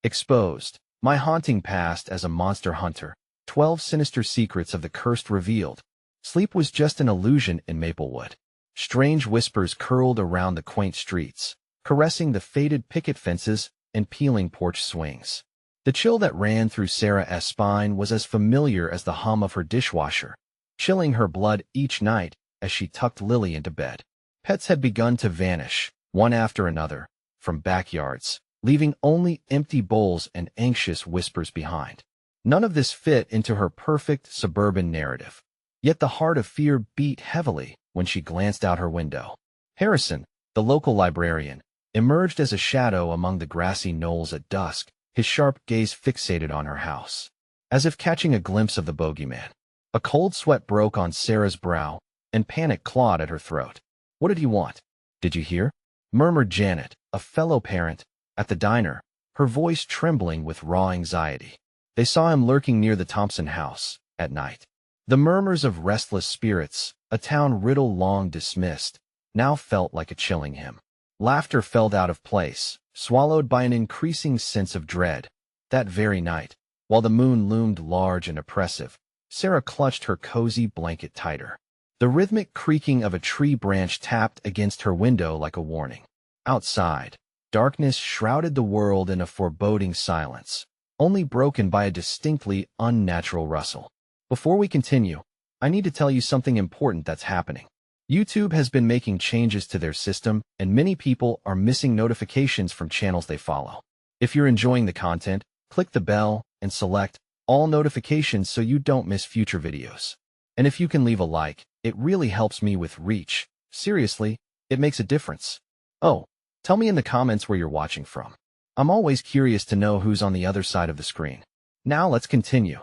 Exposed. My haunting past as a monster hunter. 12 sinister secrets of the cursed revealed. Sleep was just an illusion in Maplewood. Strange whispers curled around the quaint streets, caressing the faded picket fences and peeling porch swings. The chill that ran through Sarah's spine was as familiar as the hum of her dishwasher, chilling her blood each night as she tucked Lily into bed. Pets had begun to vanish, one after another, from backyards, leaving only empty bowls and anxious whispers behind. None of this fit into her perfect suburban narrative. Yet the heart of fear beat heavily when she glanced out her window. Harrison, the local librarian, emerged as a shadow among the grassy knolls at dusk, his sharp gaze fixated on her house, as if catching a glimpse of the bogeyman. A cold sweat broke on Sarah's brow, and panic clawed at her throat. "What did he want? Did you hear?" murmured Janet, a fellow parent, at the diner, her voice trembling with raw anxiety. They saw him lurking near the Thompson house, at night. The murmurs of restless spirits, a town riddle long dismissed, now felt like a chilling hymn. Laughter felt out of place, swallowed by an increasing sense of dread. That very night, while the moon loomed large and oppressive, Sarah clutched her cozy blanket tighter. The rhythmic creaking of a tree branch tapped against her window like a warning. Outside, darkness shrouded the world in a foreboding silence, only broken by a distinctly unnatural rustle. Before we continue, I need to tell you something important that's happening. YouTube has been making changes to their system, and many people are missing notifications from channels they follow. If you're enjoying the content, click the bell and select all notifications so you don't miss future videos. And if you can leave a like, it really helps me with reach. Seriously, it makes a difference. Oh, tell me in the comments where you're watching from. I'm always curious to know who's on the other side of the screen. Now let's continue.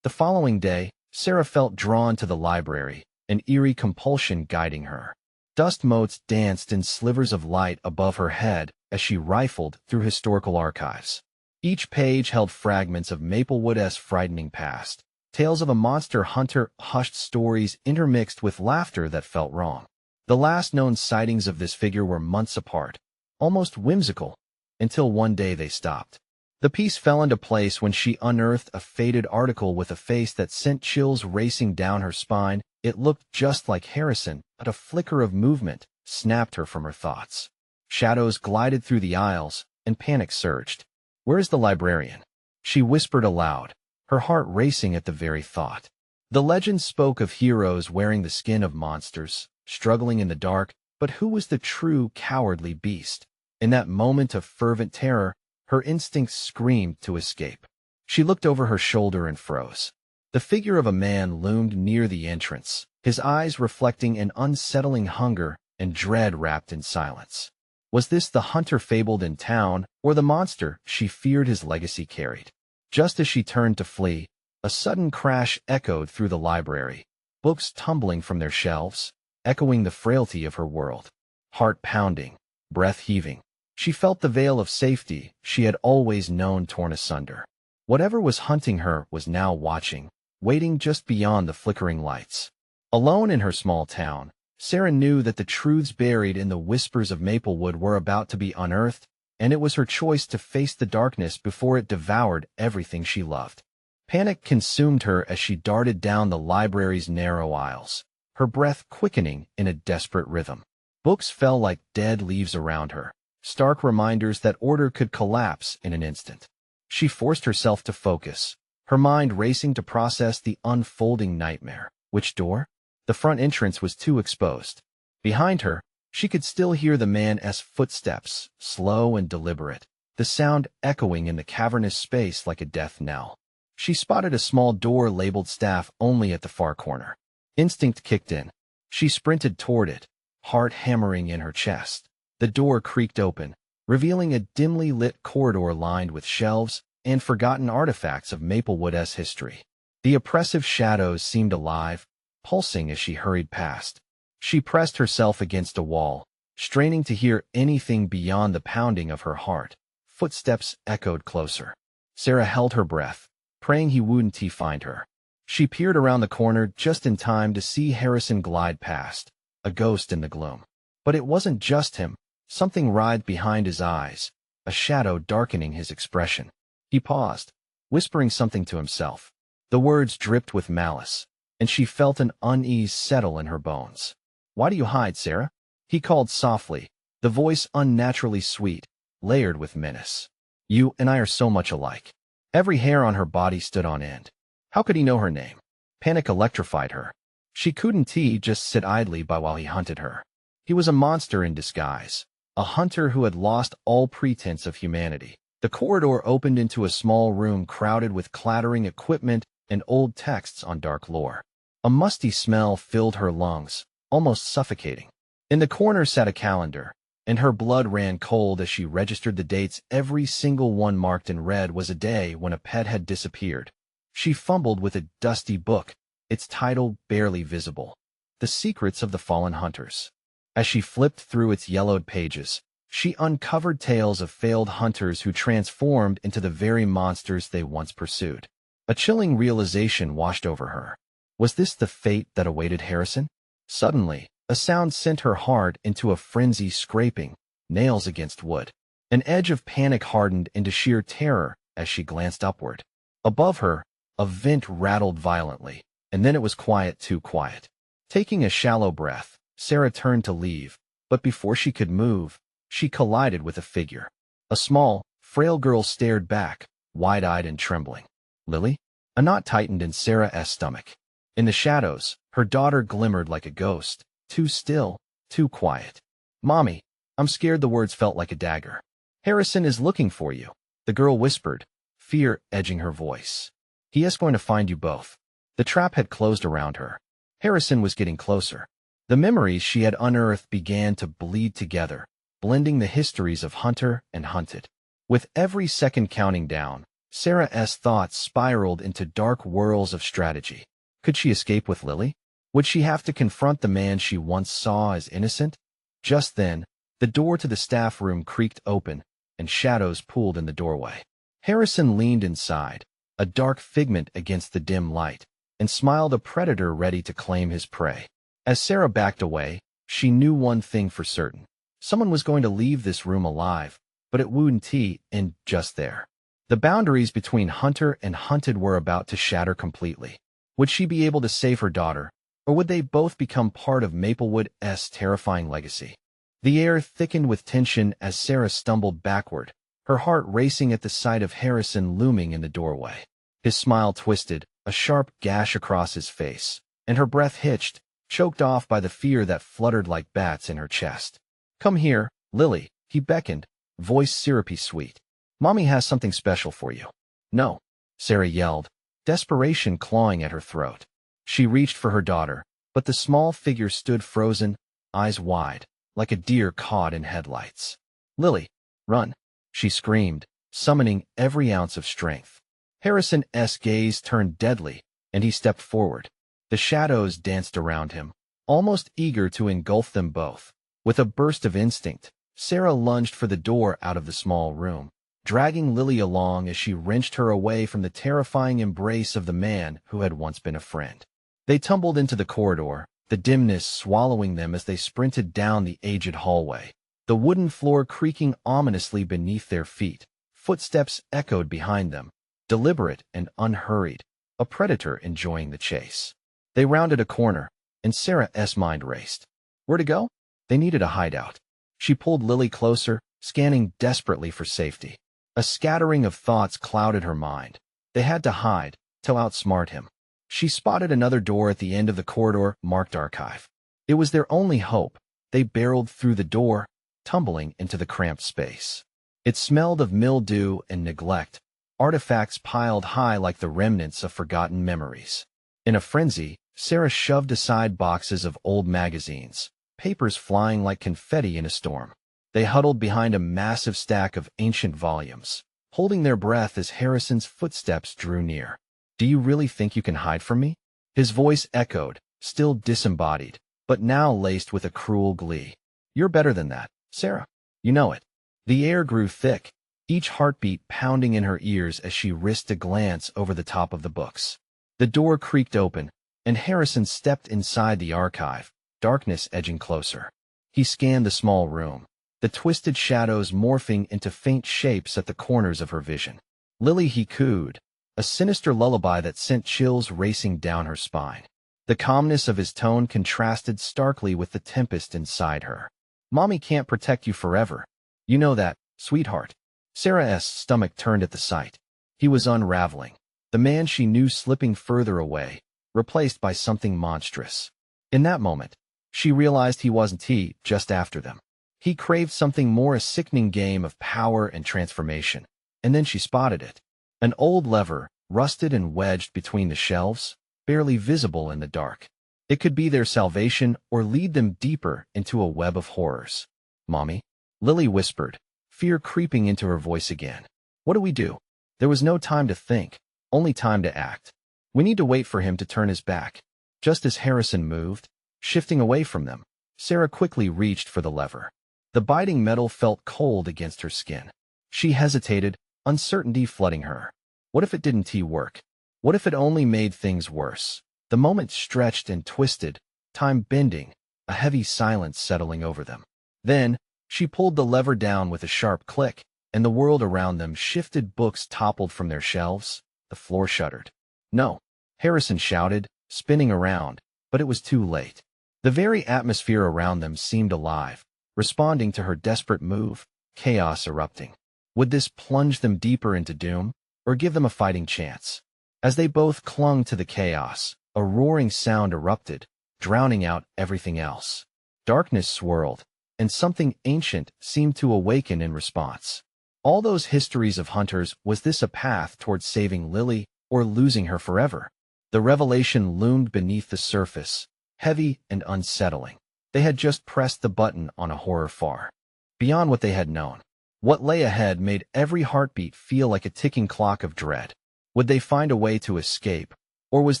The following day, Sarah felt drawn to the library, an eerie compulsion guiding her. Dust motes danced in slivers of light above her head as she rifled through historical archives. Each page held fragments of Maplewood's frightening past, tales of a monster hunter, hushed stories intermixed with laughter that felt wrong. The last known sightings of this figure were months apart, almost whimsical, until one day they stopped. The piece fell into place when she unearthed a faded article with a face that sent chills racing down her spine. It looked just like Harrison, but a flicker of movement snapped her from her thoughts. Shadows glided through the aisles, and panic surged. "Where is the librarian?" she whispered aloud, her heart racing at the very thought. The legend spoke of heroes wearing the skin of monsters, struggling in the dark, but who was the true cowardly beast? In that moment of fervent terror, her instincts screamed to escape. She looked over her shoulder and froze. The figure of a man loomed near the entrance, his eyes reflecting an unsettling hunger and dread wrapped in silence. Was this the hunter fabled in town, or the monster she feared his legacy carried? Just as she turned to flee, a sudden crash echoed through the library, books tumbling from their shelves, echoing the frailty of her world. Heart pounding, breath heaving, she felt the veil of safety she had always known torn asunder. Whatever was hunting her was now watching, waiting just beyond the flickering lights. Alone in her small town, Sarah knew that the truths buried in the whispers of Maplewood were about to be unearthed, and it was her choice to face the darkness before it devoured everything she loved. Panic consumed her as she darted down the library's narrow aisles, her breath quickening in a desperate rhythm. Books fell like dead leaves around her, stark reminders that order could collapse in an instant. She forced herself to focus, her mind racing to process the unfolding nightmare. Which door? The front entrance was too exposed. Behind her, she could still hear the man's footsteps, slow and deliberate, the sound echoing in the cavernous space like a death knell. She spotted a small door labeled staff only at the far corner. Instinct kicked in. She sprinted toward it, heart hammering in her chest. The door creaked open, revealing a dimly lit corridor lined with shelves and forgotten artifacts of Maplewood's history. The oppressive shadows seemed alive, pulsing as she hurried past. She pressed herself against a wall, straining to hear anything beyond the pounding of her heart. Footsteps echoed closer. Sarah held her breath, praying he wouldn't find her. She peered around the corner just in time to see Harrison glide past, a ghost in the gloom. But it wasn't just him. Something writhed behind his eyes, a shadow darkening his expression. He paused, whispering something to himself. The words dripped with malice, and she felt an unease settle in her bones. "Why do you hide, Sarah?" He called softly, the voice unnaturally sweet, layered with menace. "You and I are so much alike." Every hair on her body stood on end. How could he know her name? Panic electrified her. She couldn't just sit idly by while he hunted her. He was a monster in disguise, a hunter who had lost all pretense of humanity. The corridor opened into a small room crowded with clattering equipment and old texts on dark lore. A musty smell filled her lungs, almost suffocating. In the corner sat a calendar, and her blood ran cold as she registered the dates. Every single one marked in red was a day when a pet had disappeared. She fumbled with a dusty book, its title barely visible, The Secrets of the Fallen Hunters. As she flipped through its yellowed pages, she uncovered tales of failed hunters who transformed into the very monsters they once pursued. A chilling realization washed over her. Was this the fate that awaited Harrison? Suddenly, a sound sent her heart into a frenzy, scraping, nails against wood. An edge of panic hardened into sheer terror as she glanced upward. Above her, a vent rattled violently, and then it was quiet, too quiet. Taking a shallow breath, Sarah turned to leave, but before she could move, she collided with a figure. A small, frail girl stared back, wide-eyed and trembling. "Lily?" A knot tightened in Sarah's stomach. In the shadows, her daughter glimmered like a ghost, too still, too quiet. "Mommy, I'm scared." The words felt like a dagger. "Harrison is looking for you," the girl whispered, fear edging her voice. "He is going to find you both." The trap had closed around her. Harrison was getting closer. The memories she had unearthed began to bleed together, blending the histories of hunter and hunted. With every second counting down, Sarah's thoughts spiraled into dark whirls of strategy. Could she escape with Lily? Would she have to confront the man she once saw as innocent? Just then, the door to the staff room creaked open, and shadows pooled in the doorway. Harrison leaned inside, a dark figment against the dim light, and smiled, a predator ready to claim his prey. As Sarah backed away, she knew one thing for certain. Someone was going to leave this room alive, but it wouldn't end just there. The boundaries between hunter and hunted were about to shatter completely. Would she be able to save her daughter, or would they both become part of Maplewood's terrifying legacy? The air thickened with tension as Sarah stumbled backward, her heart racing at the sight of Harrison looming in the doorway. His smile twisted, a sharp gash across his face, and her breath hitched, choked off by the fear that fluttered like bats in her chest. "Come here, Lily," he beckoned, voice syrupy sweet. "Mommy has something special for you." "No," Sarah yelled, desperation clawing at her throat. She reached for her daughter, but the small figure stood frozen, eyes wide, like a deer caught in headlights. "Lily, run," she screamed, summoning every ounce of strength. Harrison's gaze turned deadly, and he stepped forward. The shadows danced around him, almost eager to engulf them both. With a burst of instinct, Sarah lunged for the door out of the small room, dragging Lily along as she wrenched her away from the terrifying embrace of the man who had once been a friend. They tumbled into the corridor, the dimness swallowing them as they sprinted down the aged hallway, the wooden floor creaking ominously beneath their feet. Footsteps echoed behind them, deliberate and unhurried, a predator enjoying the chase. They rounded a corner, and Sarah's mind raced. Where to go? They needed a hideout. She pulled Lily closer, scanning desperately for safety. A scattering of thoughts clouded her mind. They had to hide, to outsmart him. She spotted another door at the end of the corridor, marked archive. It was their only hope. They barreled through the door, tumbling into the cramped space. It smelled of mildew and neglect, artifacts piled high like the remnants of forgotten memories. In a frenzy, Sarah shoved aside boxes of old magazines, papers flying like confetti in a storm. They huddled behind a massive stack of ancient volumes, holding their breath as Harrison's footsteps drew near. "Do you really think you can hide from me?" His voice echoed, still disembodied, but now laced with a cruel glee. "You're better than that, Sarah. You know it." The air grew thick, each heartbeat pounding in her ears as she risked a glance over the top of the books. The door creaked open, and Harrison stepped inside the archive, darkness edging closer. He scanned the small room, the twisted shadows morphing into faint shapes at the corners of her vision. Lily, he cooed, a sinister lullaby that sent chills racing down her spine. The calmness of his tone contrasted starkly with the tempest inside her. Mommy can't protect you forever. You know that, sweetheart. Sarah's stomach turned at the sight. He was unraveling. The man she knew slipping further away, replaced by something monstrous. In that moment, she realized he wasn't just after them. He craved something more, a sickening game of power and transformation. And then she spotted it. An old lever, rusted and wedged between the shelves, barely visible in the dark. It could be their salvation or lead them deeper into a web of horrors. Mommy? Lily whispered, fear creeping into her voice again. What do we do? There was no time to think, only time to act. We need to wait for him to turn his back. Just as Harrison moved, shifting away from them, Sarah quickly reached for the lever. The biting metal felt cold against her skin. She hesitated, uncertainty flooding her. What if it didn't work? What if it only made things worse? The moment stretched and twisted, time bending, a heavy silence settling over them. Then, she pulled the lever down with a sharp click, and the world around them shifted. Books toppled from their shelves, the floor shuddered. No, Harrison shouted, spinning around, but it was too late. The very atmosphere around them seemed alive, responding to her desperate move, chaos erupting. Would this plunge them deeper into doom, or give them a fighting chance? As they both clung to the chaos, a roaring sound erupted, drowning out everything else. Darkness swirled, and something ancient seemed to awaken in response. All those histories of hunters, was this a path towards saving Lily, or losing her forever? The revelation loomed beneath the surface, heavy and unsettling. They had just pressed the button on a horror far beyond what they had known. What lay ahead made every heartbeat feel like a ticking clock of dread. Would they find a way to escape, or was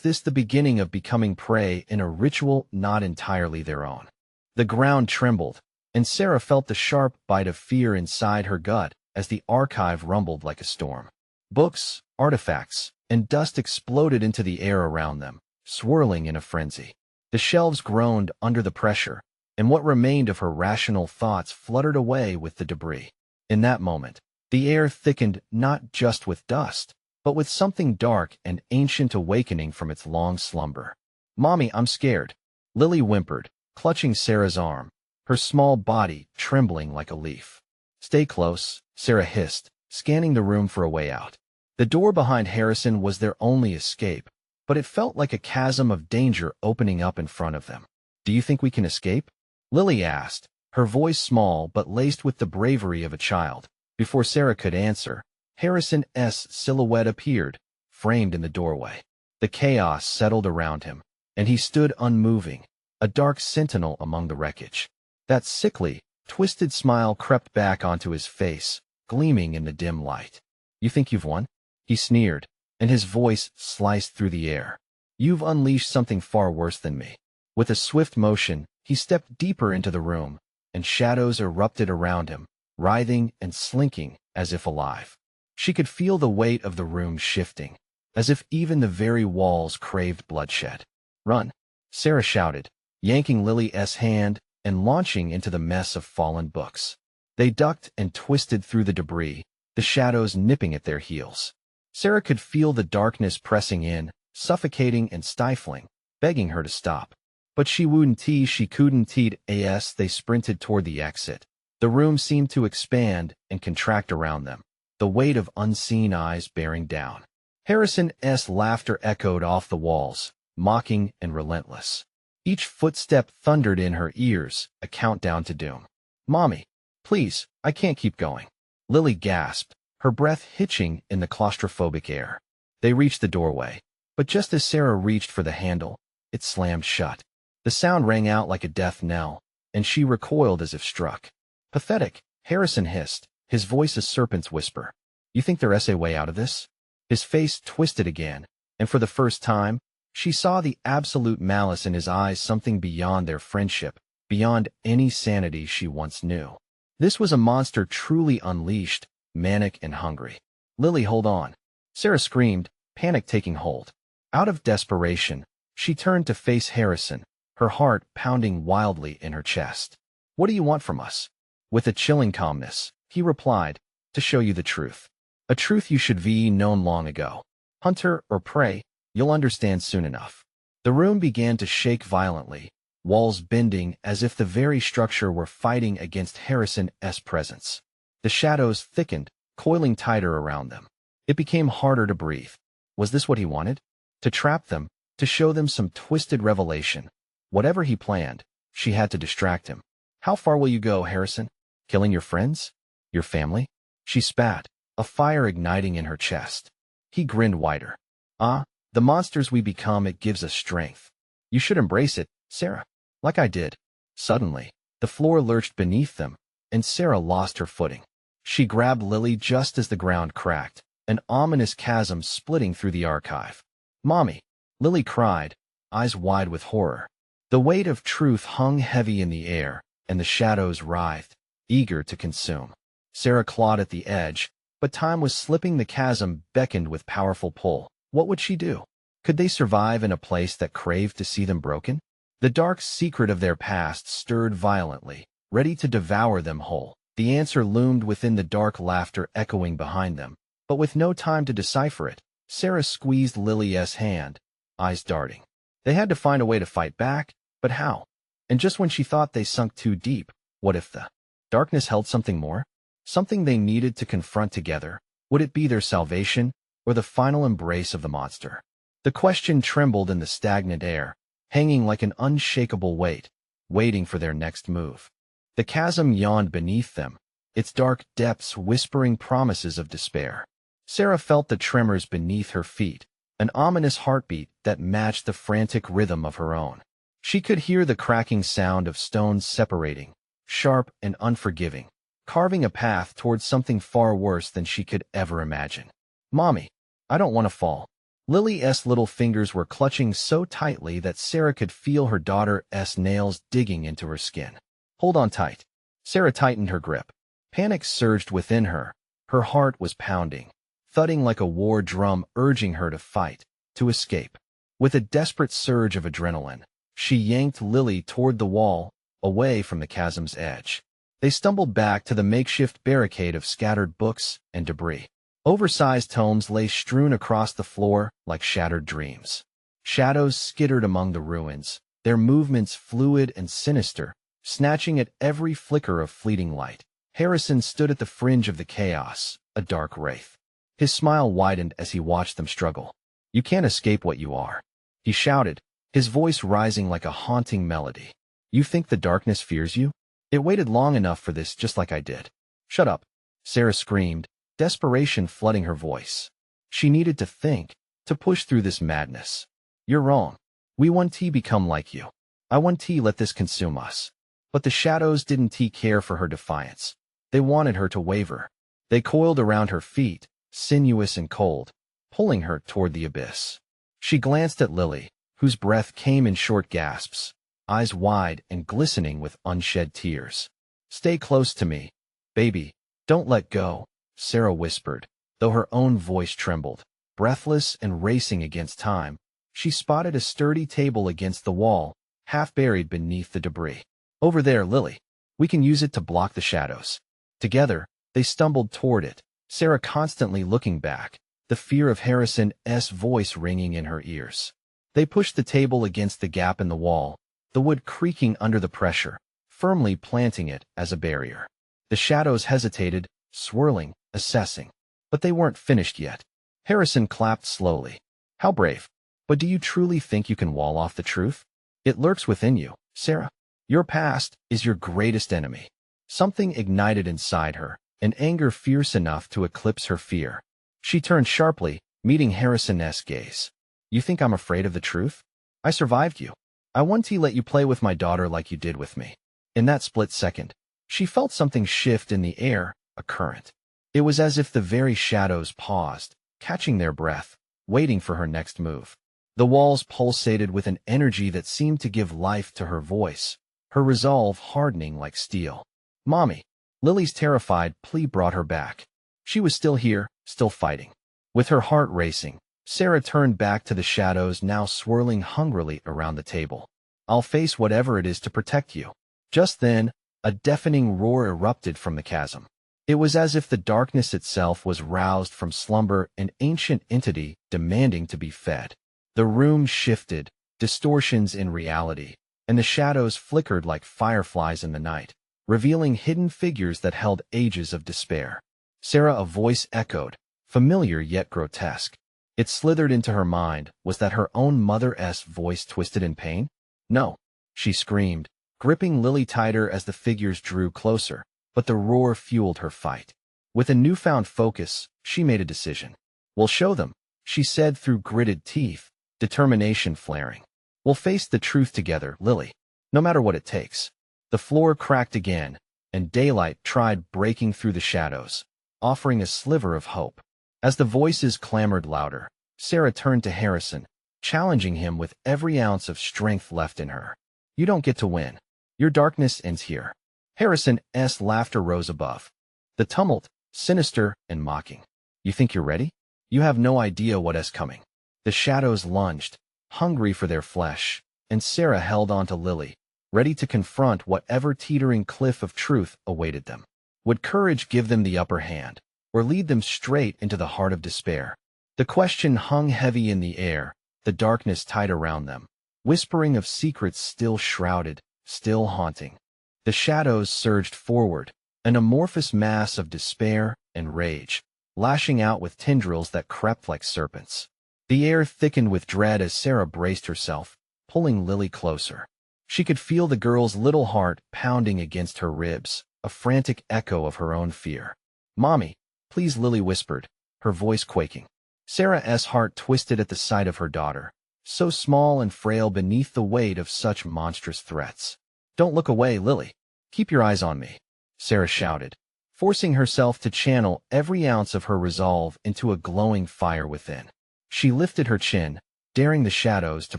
this the beginning of becoming prey in a ritual not entirely their own? The ground trembled, and Sarah felt the sharp bite of fear inside her gut as the archive rumbled like a storm. Books, artifacts, and dust exploded into the air around them, swirling in a frenzy. The shelves groaned under the pressure, and what remained of her rational thoughts fluttered away with the debris. In that moment, the air thickened not just with dust, but with something dark and ancient awakening from its long slumber. Mommy, I'm scared. Lily whimpered, clutching Sarah's arm, her small body trembling like a leaf. Stay close, Sarah hissed, scanning the room for a way out. The door behind Harrison was their only escape, but it felt like a chasm of danger opening up in front of them. Do you think we can escape? Lily asked, her voice small but laced with the bravery of a child. Before Sarah could answer, Harrison's silhouette appeared, framed in the doorway. The chaos settled around him, and he stood unmoving, a dark sentinel among the wreckage. That sickly, twisted smile crept back onto his face, gleaming in the dim light. You think you've won? He sneered, and his voice sliced through the air. You've unleashed something far worse than me. With a swift motion, he stepped deeper into the room, and shadows erupted around him, writhing and slinking as if alive. She could feel the weight of the room shifting, as if even the very walls craved bloodshed. Run, Sarah shouted, yanking Lily's hand and launching into the mess of fallen books. They ducked and twisted through the debris, the shadows nipping at their heels. Sarah could feel the darkness pressing in, suffocating and stifling, begging her to stop. But she couldn't. As they sprinted toward the exit, the room seemed to expand and contract around them, the weight of unseen eyes bearing down. Harrison's laughter echoed off the walls, mocking and relentless. Each footstep thundered in her ears, a countdown to doom. Mommy, please, I can't keep going. Lily gasped, her breath hitching in the claustrophobic air. They reached the doorway, but just as Sarah reached for the handle, it slammed shut. The sound rang out like a death knell, and she recoiled as if struck. Pathetic, Harrison hissed, his voice a serpent's whisper. You think there's a way out of this? His face twisted again, and for the first time, she saw the absolute malice in his eyes, something beyond their friendship, beyond any sanity she once knew. This was a monster truly unleashed, manic and hungry. Lily, hold on. Sarah screamed, panic taking hold. Out of desperation, she turned to face Harrison, her heart pounding wildly in her chest. What do you want from us? With a chilling calmness, he replied, to show you the truth. A truth you should be known long ago. Hunter or prey, you'll understand soon enough. The room began to shake violently, walls bending as if the very structure were fighting against Harrison's presence. The shadows thickened, coiling tighter around them. It became harder to breathe. Was this what he wanted? To trap them, to show them some twisted revelation. Whatever he planned, she had to distract him. How far will you go, Harrison? Killing your friends? Your family? She spat, a fire igniting in her chest. He grinned wider. The monsters we become, it gives us strength. You should embrace it, Sarah. Like I did. Suddenly, the floor lurched beneath them, and Sarah lost her footing. She grabbed Lily just as the ground cracked, an ominous chasm splitting through the archive. Mommy! Lily cried, eyes wide with horror. The weight of truth hung heavy in the air, and the shadows writhed, eager to consume. Sarah clawed at the edge, but time was slipping. The chasm beckoned with powerful pull. What would she do? Could they survive in a place that craved to see them broken? The dark secret of their past stirred violently, ready to devour them whole. The answer loomed within the dark, laughter echoing behind them. But with no time to decipher it, Sarah squeezed Lily's hand, eyes darting. They had to find a way to fight back, but how? And just when she thought they sunk too deep, what if the darkness held something more? Something they needed to confront together? Would it be their salvation, or the final embrace of the monster? The question trembled in the stagnant air, hanging like an unshakable weight, waiting for their next move. The chasm yawned beneath them, its dark depths whispering promises of despair. Sarah felt the tremors beneath her feet, an ominous heartbeat that matched the frantic rhythm of her own. She could hear the cracking sound of stones separating, sharp and unforgiving, carving a path towards something far worse than she could ever imagine. Mommy, I don't want to fall. Lily's little fingers were clutching so tightly that Sarah could feel her daughter's nails digging into her skin. Hold on tight. Sarah tightened her grip. Panic surged within her. Her heart was pounding, thudding like a war drum, urging her to fight, to escape. With a desperate surge of adrenaline, she yanked Lily toward the wall, away from the chasm's edge. They stumbled back to the makeshift barricade of scattered books and debris. Oversized tomes lay strewn across the floor like shattered dreams. Shadows skittered among the ruins, their movements fluid and sinister, snatching at every flicker of fleeting light. Harrison stood at the fringe of the chaos, a dark wraith. His smile widened as he watched them struggle. You can't escape what you are, he shouted, his voice rising like a haunting melody. You think the darkness fears you? It waited long enough for this, just like I did. Shut up, Sarah screamed, desperation flooding her voice. She needed to think, to push through this madness. You're wrong. We want to become like you. I want to let this consume us. But the shadows didn't care for her defiance. They wanted her to waver. They coiled around her feet, sinuous and cold, pulling her toward the abyss. She glanced at Lily, whose breath came in short gasps, eyes wide and glistening with unshed tears. Stay close to me, baby. Don't let go, Sarah whispered, though her own voice trembled. Breathless and racing against time, she spotted a sturdy table against the wall, half buried beneath the debris. Over there, Lily. We can use it to block the shadows. Together, they stumbled toward it, Sarah constantly looking back, the fear of Harrison's voice ringing in her ears. They pushed the table against the gap in the wall, the wood creaking under the pressure, firmly planting it as a barrier. The shadows hesitated, swirling, assessing. But they weren't finished yet. Harrison clapped slowly. How brave. But do you truly think you can wall off the truth? It lurks within you, Sarah. Your past is your greatest enemy. Something ignited inside her, an anger fierce enough to eclipse her fear. She turned sharply, meeting Harrison's gaze. You think I'm afraid of the truth? I survived you. I want to let you play with my daughter like you did with me. In that split second, she felt something shift in the air, a current. It was as if the very shadows paused, catching their breath, waiting for her next move. The walls pulsated with an energy that seemed to give life to her voice, her resolve hardening like steel. Mommy. Lily's terrified plea brought her back. She was still here, still fighting. With her heart racing, Sarah turned back to the shadows now swirling hungrily around the table. I'll face whatever it is to protect you. Just then, a deafening roar erupted from the chasm. It was as if the darkness itself was roused from slumber, an ancient entity demanding to be fed. The room shifted, distortions in reality, and the shadows flickered like fireflies in the night, revealing hidden figures that held ages of despair. Sarah, a voice echoed, familiar yet grotesque. It slithered into her mind. Was that her own mother's voice twisted in pain? No, she screamed, gripping Lily tighter as the figures drew closer, but the roar fueled her fight. With a newfound focus, she made a decision. "We'll show them," she said through gritted teeth, determination flaring. "We'll face the truth together, Lily, no matter what it takes." The floor cracked again, and daylight tried breaking through the shadows, offering a sliver of hope. As the voices clamored louder, Sarah turned to Harrison, challenging him with every ounce of strength left in her. "You don't get to win. Your darkness ends here." Harrison's laughter rose above the tumult, sinister and mocking. "You think you're ready? You have no idea what is coming." The shadows lunged, hungry for their flesh, and Sarah held on to Lily, ready to confront whatever teetering cliff of truth awaited them. Would courage give them the upper hand, or lead them straight into the heart of despair? The question hung heavy in the air, the darkness tight around them, whispering of secrets still shrouded, still haunting. The shadows surged forward, an amorphous mass of despair and rage, lashing out with tendrils that crept like serpents. The air thickened with dread as Sarah braced herself, pulling Lily closer. She could feel the girl's little heart pounding against her ribs, a frantic echo of her own fear. "Mommy, please," Lily whispered, her voice quaking. Sarah's heart twisted at the sight of her daughter, so small and frail beneath the weight of such monstrous threats. "Don't look away, Lily. Keep your eyes on me," Sarah shouted, forcing herself to channel every ounce of her resolve into a glowing fire within. She lifted her chin, daring the shadows to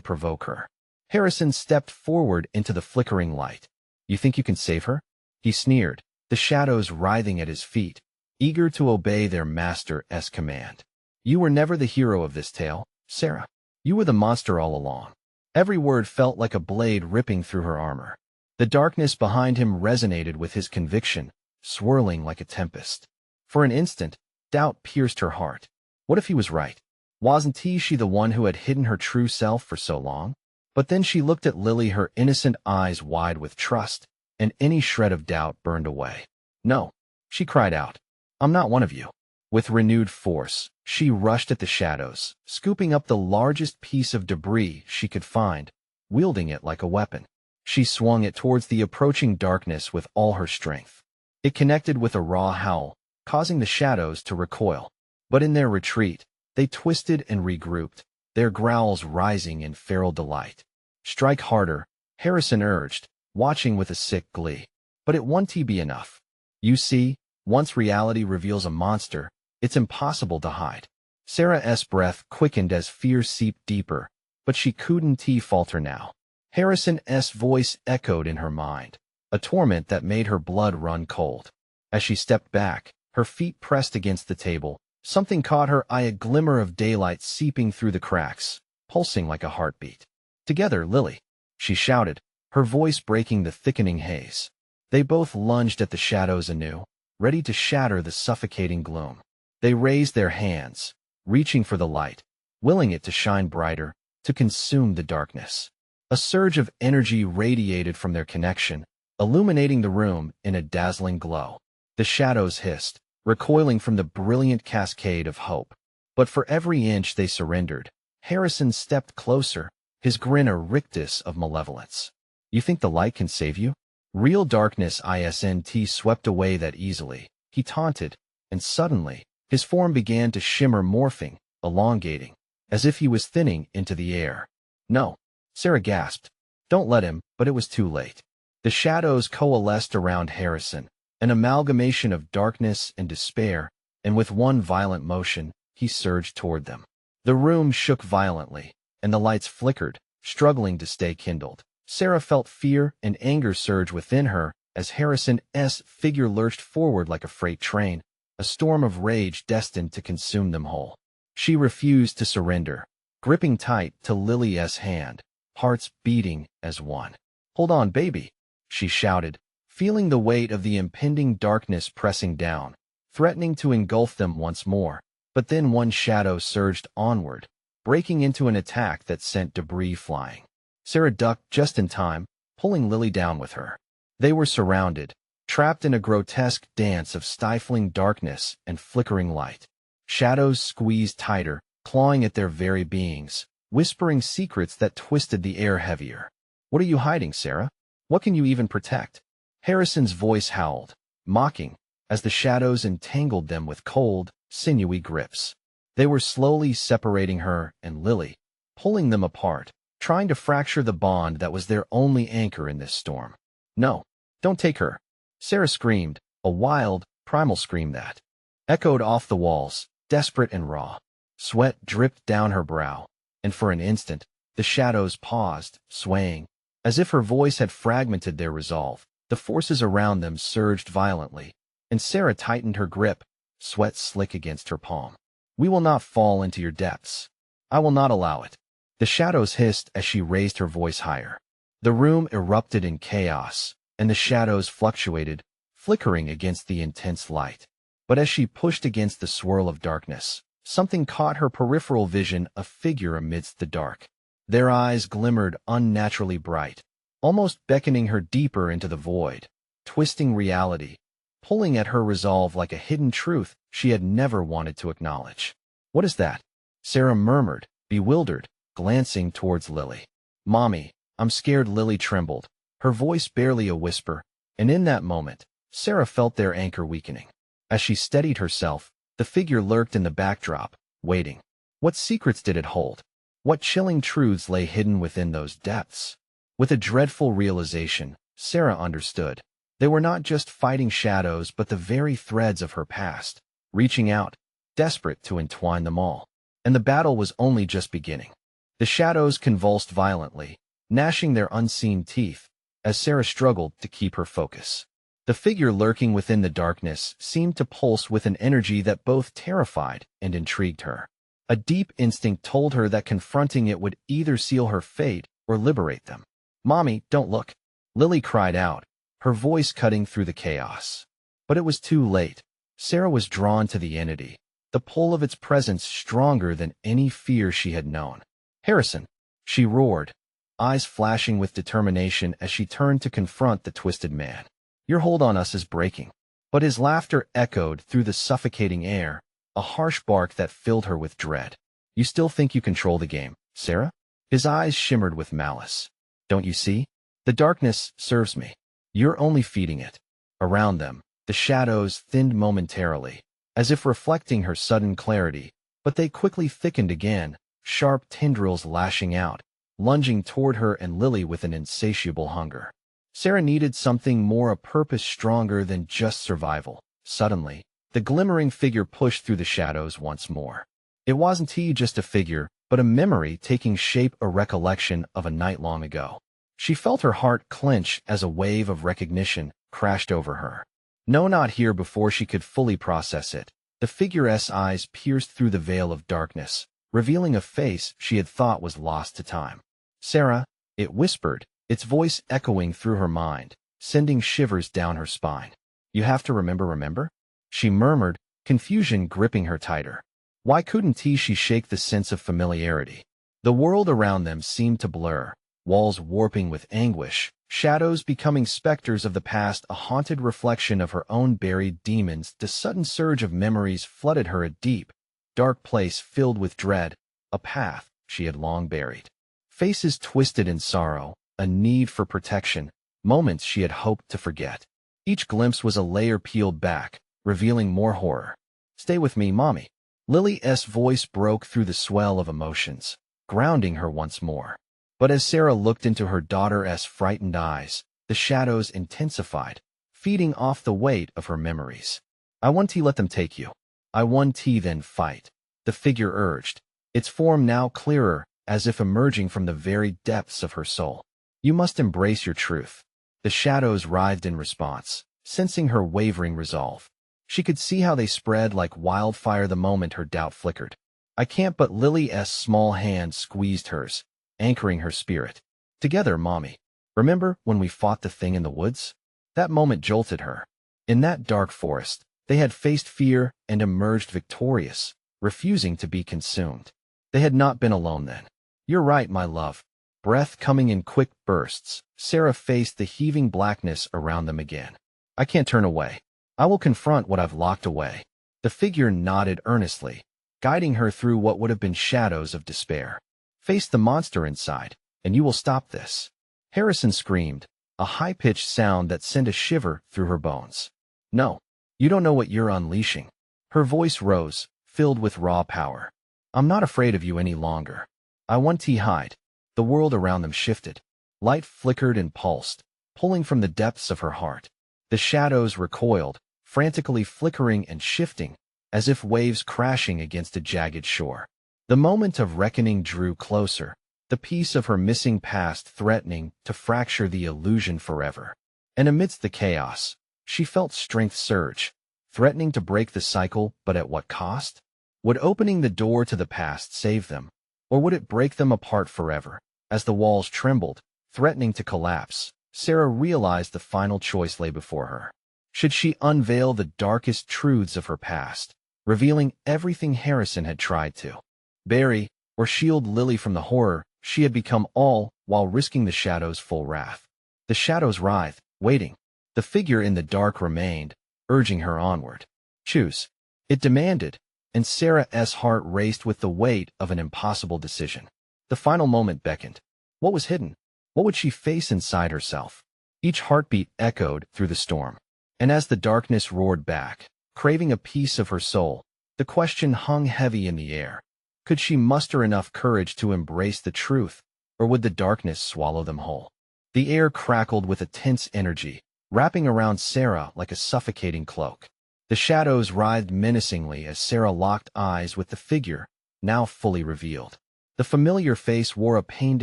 provoke her. Harrison stepped forward into the flickering light. "You think you can save her?" he sneered, the shadows writhing at his feet, eager to obey their master's command. "You were never the hero of this tale, Sarah. You were the monster all along." Every word felt like a blade ripping through her armor. The darkness behind him resonated with his conviction, swirling like a tempest. For an instant, doubt pierced her heart. What if he was right? Wasn't she the one who had hidden her true self for so long? But then she looked at Lily, her innocent eyes wide with trust, and any shred of doubt burned away. "No," she cried out. "I'm not one of you." With renewed force, she rushed at the shadows, scooping up the largest piece of debris she could find, wielding it like a weapon. She swung it towards the approaching darkness with all her strength. It connected with a raw howl, causing the shadows to recoil. But in their retreat, they twisted and regrouped, their growls rising in feral delight. "Strike harder," Harrison urged, watching with a sick glee. "But it won't be enough. You see, once reality reveals a monster, it's impossible to hide." Sarah's breath quickened as fear seeped deeper, but she couldn't falter now. Harrison's voice echoed in her mind, a torment that made her blood run cold. As she stepped back, her feet pressed against the table, something caught her eye, a glimmer of daylight seeping through the cracks, pulsing like a heartbeat. "Together, Lily," she shouted, her voice breaking the thickening haze. They both lunged at the shadows anew, ready to shatter the suffocating gloom. They raised their hands, reaching for the light, willing it to shine brighter, to consume the darkness. A surge of energy radiated from their connection, illuminating the room in a dazzling glow. The shadows hissed, recoiling from the brilliant cascade of hope. But for every inch they surrendered, Harrison stepped closer, his grin a rictus of malevolence. "You think the light can save you?" Real darkness isn't swept away that easily, he taunted, and suddenly, his form began to shimmer, morphing, elongating, as if he was thinning into the air. "No," Sarah gasped. "Don't let him," but it was too late. The shadows coalesced around Harrison, an amalgamation of darkness and despair, and with one violent motion, he surged toward them. The room shook violently, and the lights flickered, struggling to stay kindled. Sarah felt fear and anger surge within her as Harrison's figure lurched forward like a freight train, a storm of rage destined to consume them whole. She refused to surrender, gripping tight to Lily's hand, hearts beating as one. "Hold on, baby," she shouted, feeling the weight of the impending darkness pressing down, threatening to engulf them once more. But then one shadow surged onward, breaking into an attack that sent debris flying. Sarah ducked just in time, pulling Lily down with her. They were surrounded, trapped in a grotesque dance of stifling darkness and flickering light. Shadows squeezed tighter, clawing at their very beings, whispering secrets that twisted the air heavier. "What are you hiding, Sarah? What can you even protect?" Harrison's voice howled, mocking, as the shadows entangled them with cold, sinewy grips. They were slowly separating her and Lily, pulling them apart, trying to fracture the bond that was their only anchor in this storm. "No, don't take her!" Sarah screamed, a wild, primal scream that echoed off the walls, desperate and raw. Sweat dripped down her brow, and for an instant, the shadows paused, swaying. As if her voice had fragmented their resolve, the forces around them surged violently, and Sarah tightened her grip, sweat slick against her palm. "We will not fall into your depths. I will not allow it." The shadows hissed as she raised her voice higher. The room erupted in chaos, and the shadows fluctuated, flickering against the intense light. But as she pushed against the swirl of darkness, something caught her peripheral vision, a figure amidst the dark. Their eyes glimmered unnaturally bright, almost beckoning her deeper into the void, twisting reality, pulling at her resolve like a hidden truth she had never wanted to acknowledge. "What is that?" Sarah murmured, bewildered, glancing towards Lily. "Mommy, I'm scared." Lily trembled, her voice barely a whisper, and in that moment, Sarah felt their anchor weakening. As she steadied herself, the figure lurked in the backdrop, waiting. What secrets did it hold? What chilling truths lay hidden within those depths? With a dreadful realization, Sarah understood. They were not just fighting shadows but the very threads of her past, reaching out, desperate to entwine them all. And the battle was only just beginning. The shadows convulsed violently, gnashing their unseen teeth, as Sarah struggled to keep her focus. The figure lurking within the darkness seemed to pulse with an energy that both terrified and intrigued her. A deep instinct told her that confronting it would either seal her fate or liberate them. "Mommy, don't look!" Lily cried out, her voice cutting through the chaos. But it was too late. Sarah was drawn to the entity, the pull of its presence stronger than any fear she had known. "Harrison!" she roared, eyes flashing with determination as she turned to confront the twisted man. "Your hold on us is breaking." But his laughter echoed through the suffocating air, a harsh bark that filled her with dread. "You still think you control the game, Sarah?" His eyes shimmered with malice. "Don't you see? The darkness serves me. You're only feeding it." Around them, the shadows thinned momentarily, as if reflecting her sudden clarity, but they quickly thickened again, sharp tendrils lashing out, lunging toward her and Lily with an insatiable hunger. Sarah needed something more, a purpose stronger than just survival. Suddenly, the glimmering figure pushed through the shadows once more. It wasn't just a figure, but a memory taking shape, a recollection of a night long ago. She felt her heart clench as a wave of recognition crashed over her. No, not here. Before she could fully process it, the figure's eyes pierced through the veil of darkness, revealing a face she had thought was lost to time. "Sarah," it whispered, its voice echoing through her mind, sending shivers down her spine. "You have to remember?" She murmured, confusion gripping her tighter. Why couldn't she shake the sense of familiarity? The world around them seemed to blur, walls warping with anguish, shadows becoming specters of the past, a haunted reflection of her own buried demons. The sudden surge of memories flooded her, a deep, dark place filled with dread, a path she had long buried. Faces twisted in sorrow, a need for protection, moments she had hoped to forget. Each glimpse was a layer peeled back, revealing more horror. "Stay with me, Mommy." Lily's voice broke through the swell of emotions, grounding her once more. But as Sarah looked into her daughter's frightened eyes, the shadows intensified, feeding off the weight of her memories. "I want to let them take you. I want to then fight," the figure urged, its form now clearer, as if emerging from the very depths of her soul. "You must embrace your truth." The shadows writhed in response, sensing her wavering resolve. She could see how they spread like wildfire the moment her doubt flickered. "I can't." But Lily's small hand squeezed hers, anchoring her spirit. "Together, Mommy. Remember when we fought the thing in the woods?" That moment jolted her. In that dark forest, They had faced fear and emerged victorious, refusing to be consumed. They had not been alone then. You're right, my love. Breath coming in quick bursts, Sarah faced the heaving blackness around them again. I can't turn away. I will confront what I've locked away. The figure nodded earnestly, guiding her through what would have been shadows of despair. Face the monster inside, and you will stop this. Harrison screamed, a high-pitched sound that sent a shiver through her bones. No, you don't know what you're unleashing. Her voice rose, filled with raw power. I'm not afraid of you any longer. I want to hide. The world around them shifted. Light flickered and pulsed, pulling from the depths of her heart. The shadows recoiled, frantically flickering and shifting, as if waves crashing against a jagged shore. The moment of reckoning drew closer, the piece of her missing past threatening to fracture the illusion forever. And amidst the chaos, she felt strength surge, threatening to break the cycle, but at what cost? Would opening the door to the past save them, or would it break them apart forever? As the walls trembled, threatening to collapse, Sarah realized the final choice lay before her. Should she unveil the darkest truths of her past, revealing everything Harrison had tried to bury, or shield Lily from the horror she had become, all while risking the shadows' full wrath? The shadows writhed, waiting. The figure in the dark remained, urging her onward. Choose, it demanded, and Sarah's heart raced with the weight of an impossible decision. The final moment beckoned. What was hidden? What would she face inside herself? Each heartbeat echoed through the storm. And as the darkness roared back, craving a piece of her soul, the question hung heavy in the air. Could she muster enough courage to embrace the truth, or would the darkness swallow them whole? The air crackled with a tense energy, wrapping around Sarah like a suffocating cloak. The shadows writhed menacingly as Sarah locked eyes with the figure, now fully revealed. The familiar face wore a pained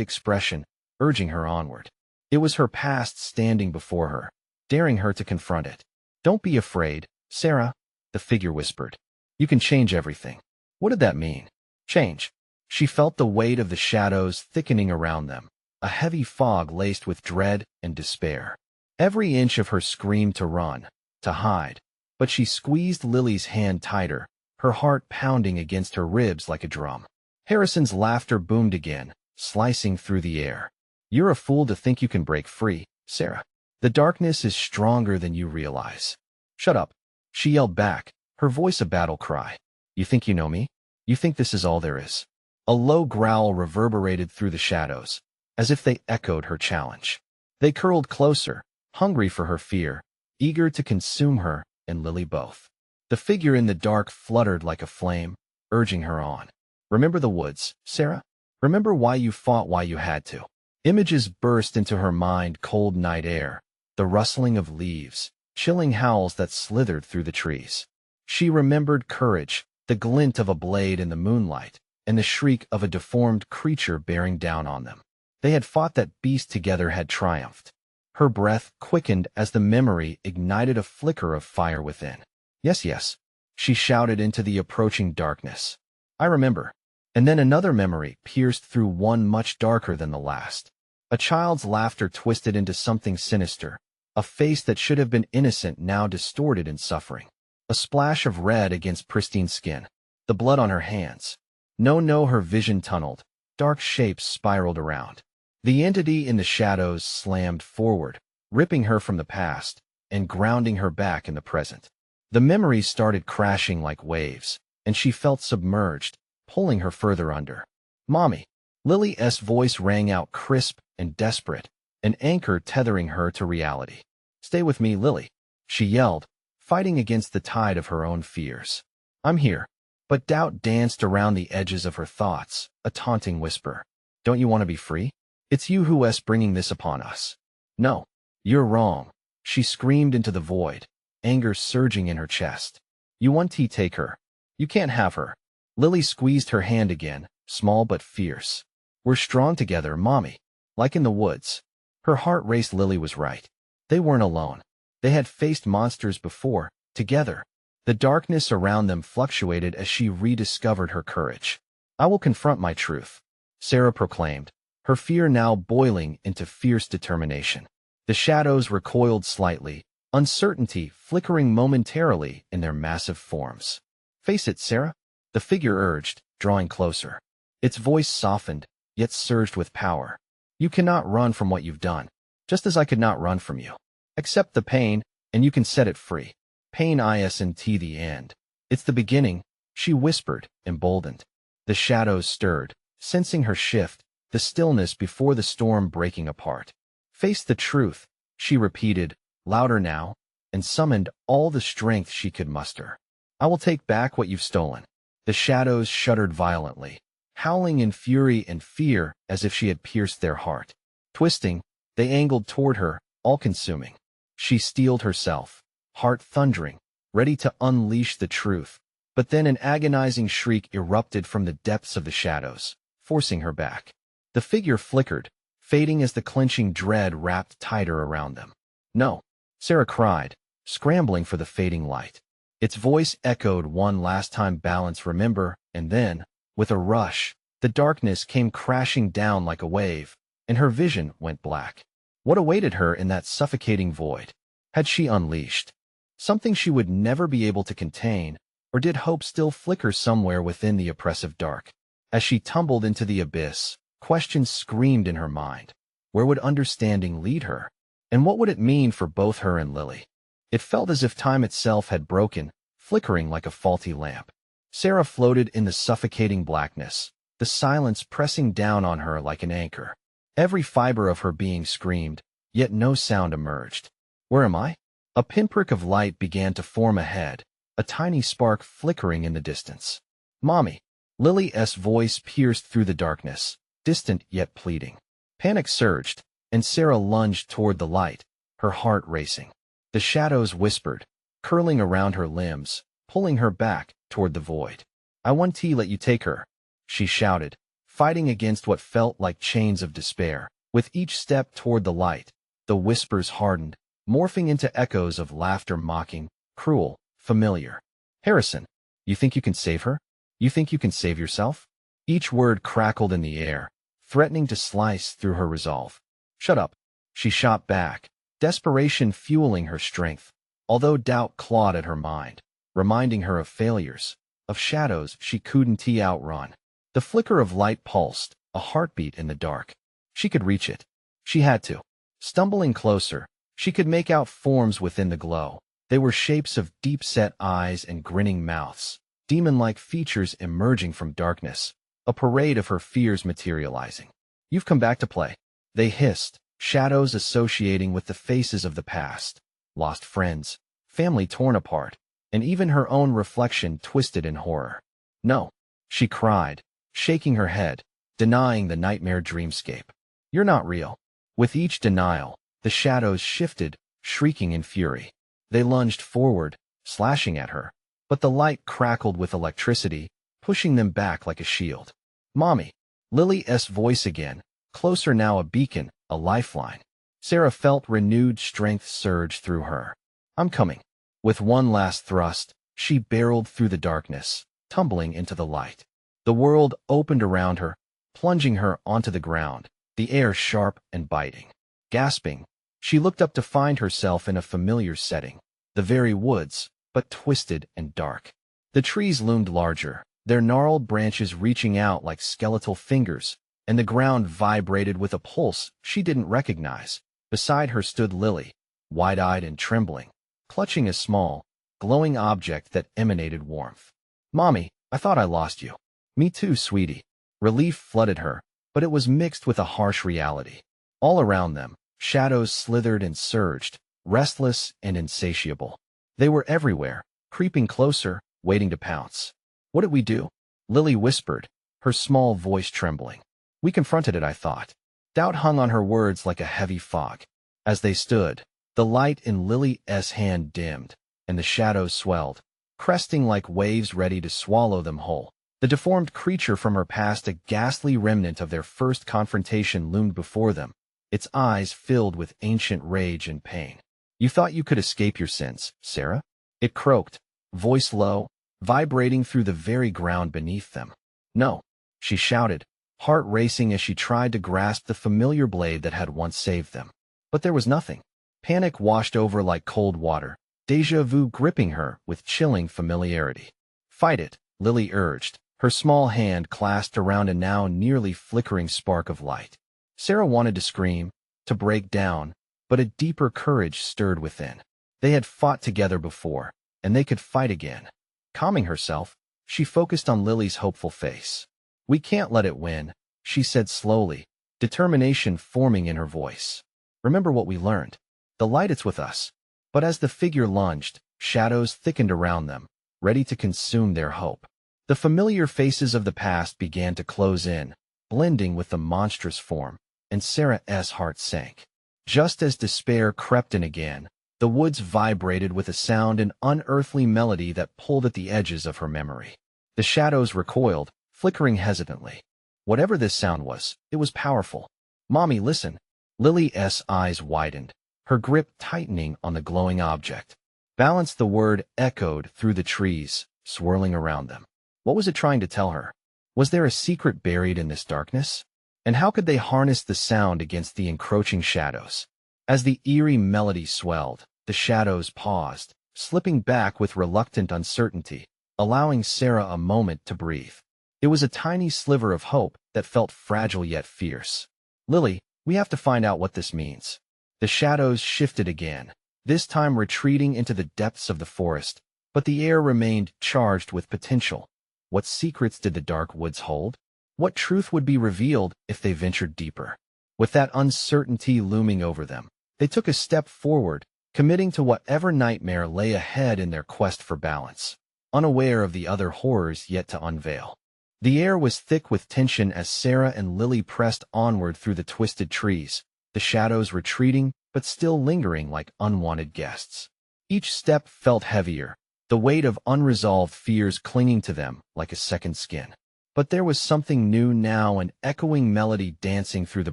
expression, urging her onward. It was her past standing before her, daring her to confront it. Don't be afraid, Sarah, the figure whispered. You can change everything. What did that mean? Change. She felt the weight of the shadows thickening around them, a heavy fog laced with dread and despair. Every inch of her screamed to run, to hide, but she squeezed Lily's hand tighter, her heart pounding against her ribs like a drum. Harrison's laughter boomed again, slicing through the air. You're a fool to think you can break free, Sarah. The darkness is stronger than you realize. Shut up, she yelled back, her voice a battle cry. You think you know me? You think this is all there is? A low growl reverberated through the shadows, as if they echoed her challenge. They curled closer, hungry for her fear, eager to consume her and Lily both. The figure in the dark fluttered like a flame, urging her on. Remember the woods, Sarah? Remember why you fought, why you had to. Images burst into her mind, cold night air, the rustling of leaves, chilling howls that slithered through the trees. She remembered courage, the glint of a blade in the moonlight, and the shriek of a deformed creature bearing down on them. They had fought that beast together, had triumphed. Her breath quickened as the memory ignited a flicker of fire within. Yes, yes, she shouted into the approaching darkness. I remember. And then another memory pierced through, one much darker than the last. A child's laughter twisted into something sinister, a face that should have been innocent now distorted in suffering. A splash of red against pristine skin, the blood on her hands. No, her vision tunneled, dark shapes spiraled around. The entity in the shadows slammed forward, ripping her from the past and grounding her back in the present. The memories started crashing like waves, and she felt submerged, pulling her further under. Mommy! Lily's voice rang out crisp and desperate, an anchor tethering her to reality. Stay with me, Lily, she yelled, fighting against the tide of her own fears. I'm here. But doubt danced around the edges of her thoughts, a taunting whisper. Don't you want to be free? It's you who's bringing this upon us. No, you're wrong, she screamed into the void, anger surging in her chest. You want to take her. You can't have her. Lily squeezed her hand again, small but fierce. We're strong together, Mommy. Like in the woods. Her heart raced. Lily was right. They weren't alone. They had faced monsters before, together. The darkness around them fluctuated as she rediscovered her courage. I will confront my truth, Sarah proclaimed, her fear now boiling into fierce determination. The shadows recoiled slightly, uncertainty flickering momentarily in their massive forms. "Face it, Sarah," the figure urged, drawing closer. Its voice softened, yet surged with power. "You cannot run from what you've done, just as I could not run from you. Accept the pain, and you can set it free. Pain isn't the end. It's the beginning," she whispered, emboldened. The shadows stirred, sensing her shift, the stillness before the storm breaking apart. "Face the truth," she repeated, louder now, and summoned all the strength she could muster. "I will take back what you've stolen." The shadows shuddered violently, howling in fury and fear as if she had pierced their heart. Twisting, they angled toward her, all-consuming. She steeled herself, heart thundering, ready to unleash the truth. But then an agonizing shriek erupted from the depths of the shadows, forcing her back. The figure flickered, fading as the clenching dread wrapped tighter around them. "No," Sarah cried, scrambling for the fading light. Its voice echoed one last time, "Balance, remember," and then, with a rush, the darkness came crashing down like a wave, and her vision went black. What awaited her in that suffocating void? Had she unleashed something she would never be able to contain, or did hope still flicker somewhere within the oppressive dark? As she tumbled into the abyss, questions screamed in her mind. Where would understanding lead her? And what would it mean for both her and Lily? It felt as if time itself had broken, flickering like a faulty lamp. Sarah floated in the suffocating blackness, the silence pressing down on her like an anchor. Every fiber of her being screamed, yet no sound emerged. "Where am I?" A pinprick of light began to form ahead, a tiny spark flickering in the distance. "Mommy!" Lily's voice pierced through the darkness, distant yet pleading. Panic surged, and Sarah lunged toward the light, her heart racing. The shadows whispered, curling around her limbs, pulling her back toward the void. "I won't let you take her," she shouted, fighting against what felt like chains of despair. With each step toward the light, the whispers hardened, morphing into echoes of laughter, mocking, cruel, familiar. "Harrison, you think you can save her? You think you can save yourself?" Each word crackled in the air, threatening to slice through her resolve. "Shut up," she shot back, desperation fueling her strength, although doubt clawed at her mind, reminding her of failures, of shadows she couldn't outrun. The flicker of light pulsed, a heartbeat in the dark. She could reach it. She had to. Stumbling closer, she could make out forms within the glow. They were shapes of deep-set eyes and grinning mouths, demon-like features emerging from darkness, a parade of her fears materializing. "You've come back to play," they hissed, shadows associating with the faces of the past, lost friends, family torn apart, and even her own reflection twisted in horror. "No," she cried, shaking her head, denying the nightmare dreamscape. "You're not real." With each denial, the shadows shifted, shrieking in fury. They lunged forward, slashing at her, but the light crackled with electricity, pushing them back like a shield. "Mommy!" Lily's voice again, closer now, a beacon, a lifeline. Sarah felt renewed strength surge through her. "I'm coming." With one last thrust, she barreled through the darkness, tumbling into the light. The world opened around her, plunging her onto the ground, the air sharp and biting. Gasping, she looked up to find herself in a familiar setting, the very woods, but twisted and dark. The trees loomed larger, their gnarled branches reaching out like skeletal fingers, and the ground vibrated with a pulse she didn't recognize. Beside her stood Lily, wide-eyed and trembling, clutching a small, glowing object that emanated warmth. "Mommy, I thought I lost you." "Me too, sweetie." Relief flooded her, but it was mixed with a harsh reality. All around them, shadows slithered and surged, restless and insatiable. They were everywhere, creeping closer, waiting to pounce. "What did we do?" Lily whispered, her small voice trembling. "We confronted it, I thought." Doubt hung on her words like a heavy fog. As they stood, the light in Lily's hand dimmed, and the shadows swelled, cresting like waves ready to swallow them whole. The deformed creature from her past, a ghastly remnant of their first confrontation, loomed before them, its eyes filled with ancient rage and pain. "You thought you could escape your sins, Sarah?" It croaked, voice low, vibrating through the very ground beneath them. "No," she shouted, heart racing as she tried to grasp the familiar blade that had once saved them. But there was nothing. Panic washed over like cold water, déjà vu gripping her with chilling familiarity. "Fight it," Lily urged, her small hand clasped around a now nearly flickering spark of light. Sarah wanted to scream, to break down, but a deeper courage stirred within. They had fought together before, and they could fight again. Calming herself, she focused on Lily's hopeful face. "We can't let it win," she said slowly, determination forming in her voice. "Remember what we learned. The light is with us." But as the figure lunged, shadows thickened around them, ready to consume their hope. The familiar faces of the past began to close in, blending with the monstrous form, and Sarah's heart sank. Just as despair crept in again, the woods vibrated with a sound and unearthly melody that pulled at the edges of her memory. The shadows recoiled, flickering hesitantly. Whatever this sound was, it was powerful. "Mommy, listen." Lily's eyes widened, her grip tightening on the glowing object. "Balance," the word echoed through the trees, swirling around them. What was it trying to tell her? Was there a secret buried in this darkness? And how could they harness the sound against the encroaching shadows? As the eerie melody swelled, the shadows paused, slipping back with reluctant uncertainty, allowing Sarah a moment to breathe. It was a tiny sliver of hope that felt fragile yet fierce. "Lily, we have to find out what this means." The shadows shifted again, this time retreating into the depths of the forest, but the air remained charged with potential. What secrets did the dark woods hold? What truth would be revealed if they ventured deeper? With that uncertainty looming over them, they took a step forward, committing to whatever nightmare lay ahead in their quest for balance, unaware of the other horrors yet to unveil. The air was thick with tension as Sarah and Lily pressed onward through the twisted trees, the shadows retreating but still lingering like unwanted guests. Each step felt heavier, the weight of unresolved fears clinging to them like a second skin. But there was something new now, an echoing melody dancing through the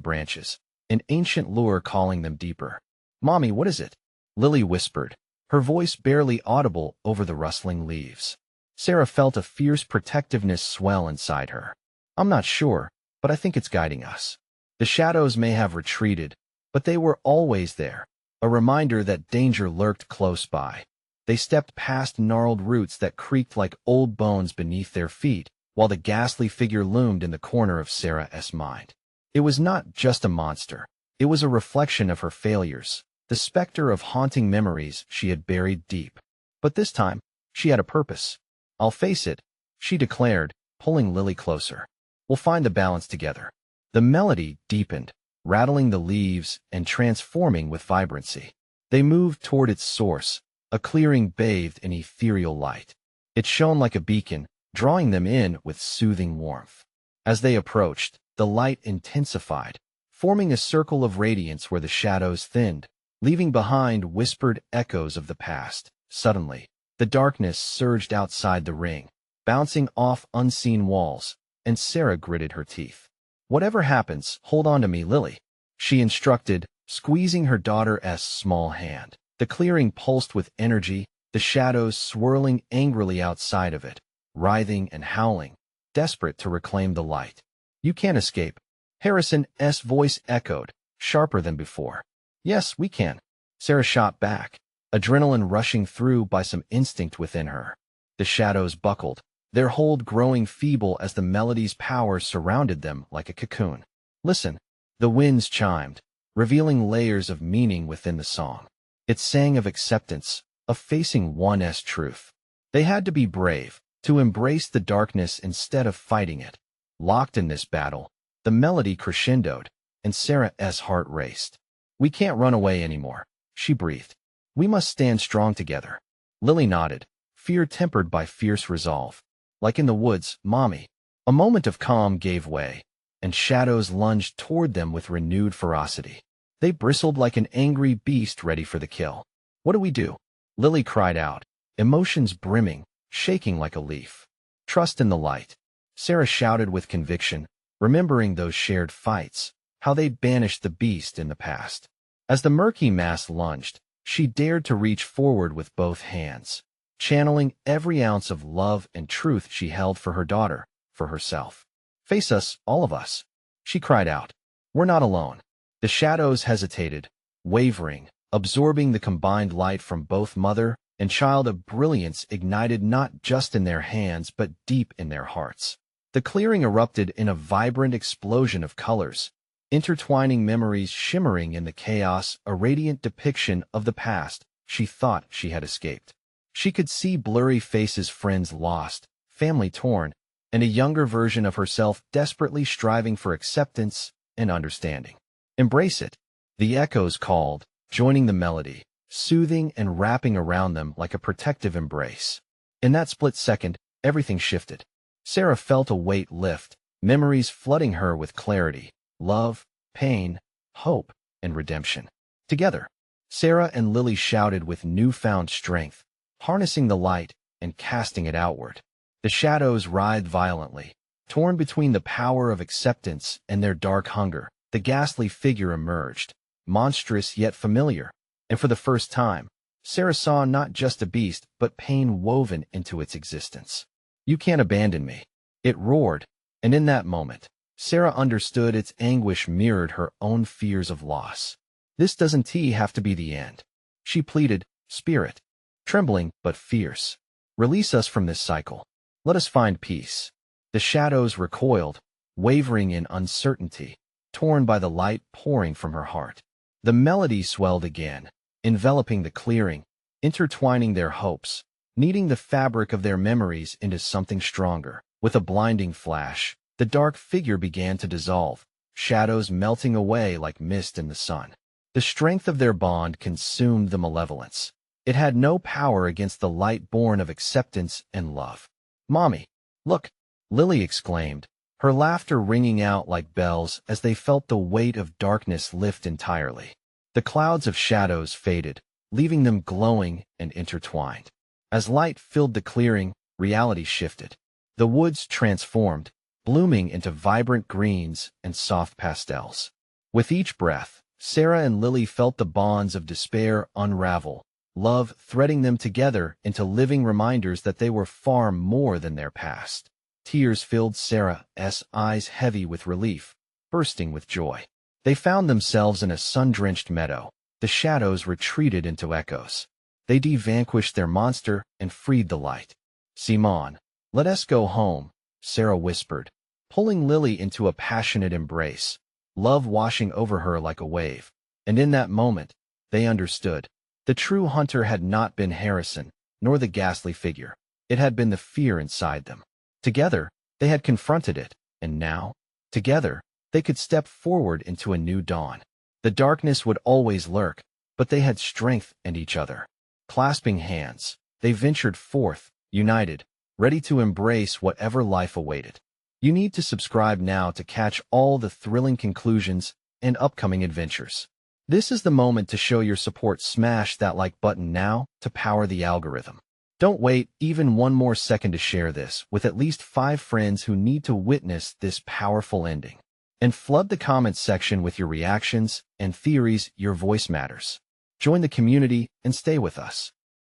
branches, an ancient lure calling them deeper. "Mommy, what is it?" Lily whispered, her voice barely audible over the rustling leaves. Sarah felt a fierce protectiveness swell inside her. "I'm not sure, but I think it's guiding us." The shadows may have retreated, but they were always there, a reminder that danger lurked close by. They stepped past gnarled roots that creaked like old bones beneath their feet, while the ghastly figure loomed in the corner of Sarah's mind. It was not just a monster. It was a reflection of her failures, the specter of haunting memories she had buried deep. But this time, she had a purpose. "I'll face it," she declared, pulling Lily closer. "We'll find the balance together." The melody deepened, rattling the leaves and transforming with vibrancy. They moved toward its source, a clearing bathed in ethereal light. It shone like a beacon, drawing them in with soothing warmth. As they approached, the light intensified, forming a circle of radiance where the shadows thinned, leaving behind whispered echoes of the past. Suddenly, the darkness surged outside the ring, bouncing off unseen walls, and Sarah gritted her teeth. "Whatever happens, hold on to me, Lily," she instructed, squeezing her daughter's small hand. The clearing pulsed with energy, the shadows swirling angrily outside of it, writhing and howling, desperate to reclaim the light. "You can't escape," Harrison's voice echoed, sharper than before. "Yes, we can," Sarah shot back, adrenaline rushing through by some instinct within her. The shadows buckled, their hold growing feeble as the melody's power surrounded them like a cocoon. "Listen," the winds chimed, revealing layers of meaning within the song. It sang of acceptance, of facing one's truth. They had to be brave, to embrace the darkness instead of fighting it. Locked in this battle, the melody crescendoed, and Sarah's heart raced. "We can't run away anymore," she breathed. "We must stand strong together." Lily nodded, fear tempered by fierce resolve. "Like in the woods, Mommy." A moment of calm gave way, and shadows lunged toward them with renewed ferocity. They bristled like an angry beast ready for the kill. "What do we do?" Lily cried out, emotions brimming, shaking like a leaf. "Trust in the light," Sarah shouted with conviction, remembering those shared fights, how they banished the beast in the past. As the murky mass lunged, she dared to reach forward with both hands, channeling every ounce of love and truth she held for her daughter, for herself. "Face us, all of us," she cried out. "We're not alone." The shadows hesitated, wavering, absorbing the combined light from both mother and child. A brilliance ignited not just in their hands but deep in their hearts. The clearing erupted in a vibrant explosion of colors, intertwining memories shimmering in the chaos, a radiant depiction of the past she thought she had escaped. She could see blurry faces, friends lost, family torn, and a younger version of herself desperately striving for acceptance and understanding. Embrace it, the echoes called, joining the melody, soothing and wrapping around them like a protective embrace. In that split second, everything shifted. Sarah felt a weight lift, memories flooding her with clarity, love, pain, hope, and redemption. Together, Sarah and Lily shouted with newfound strength, harnessing the light and casting it outward. The shadows writhed violently, torn between the power of acceptance and their dark hunger. The ghastly figure emerged, monstrous yet familiar, and for the first time, Sarah saw not just a beast but pain woven into its existence. "You can't abandon me," it roared, and in that moment, Sarah understood its anguish mirrored her own fears of loss. "This doesn't have to be the end," she pleaded, spirit, trembling but fierce. "Release us from this cycle. Let us find peace." The shadows recoiled, wavering in uncertainty, torn by the light pouring from her heart. The melody swelled again, enveloping the clearing, intertwining their hopes, kneading the fabric of their memories into something stronger. With a blinding flash, the dark figure began to dissolve, shadows melting away like mist in the sun. The strength of their bond consumed the malevolence. It had no power against the light born of acceptance and love. "Mommy, look!" Lily exclaimed, her laughter ringing out like bells as they felt the weight of darkness lift entirely. The clouds of shadows faded, leaving them glowing and intertwined. As light filled the clearing, reality shifted. The woods transformed, blooming into vibrant greens and soft pastels. With each breath, Sarah and Lily felt the bonds of despair unravel, love threading them together into living reminders that they were far more than their past. Tears filled Sarah's eyes, heavy with relief, bursting with joy. They found themselves in a sun-drenched meadow. The shadows retreated into echoes. They vanquished their monster and freed the light. "Simon, let us go home," Sarah whispered, pulling Lily into a passionate embrace, love washing over her like a wave. And in that moment, they understood. The true hunter had not been Harrison, nor the ghastly figure. It had been the fear inside them. Together, they had confronted it, and now, together, they could step forward into a new dawn. The darkness would always lurk, but they had strength and each other. Clasping hands, they ventured forth, united, ready to embrace whatever life awaited. You need to subscribe now to catch all the thrilling conclusions and upcoming adventures. This is the moment to show your support. Smash that like button now to power the algorithm. Don't wait even one more second to share this with at least 5 friends who need to witness this powerful ending. And flood the comments section with your reactions and theories. Your voice matters. Join the community and stay with us.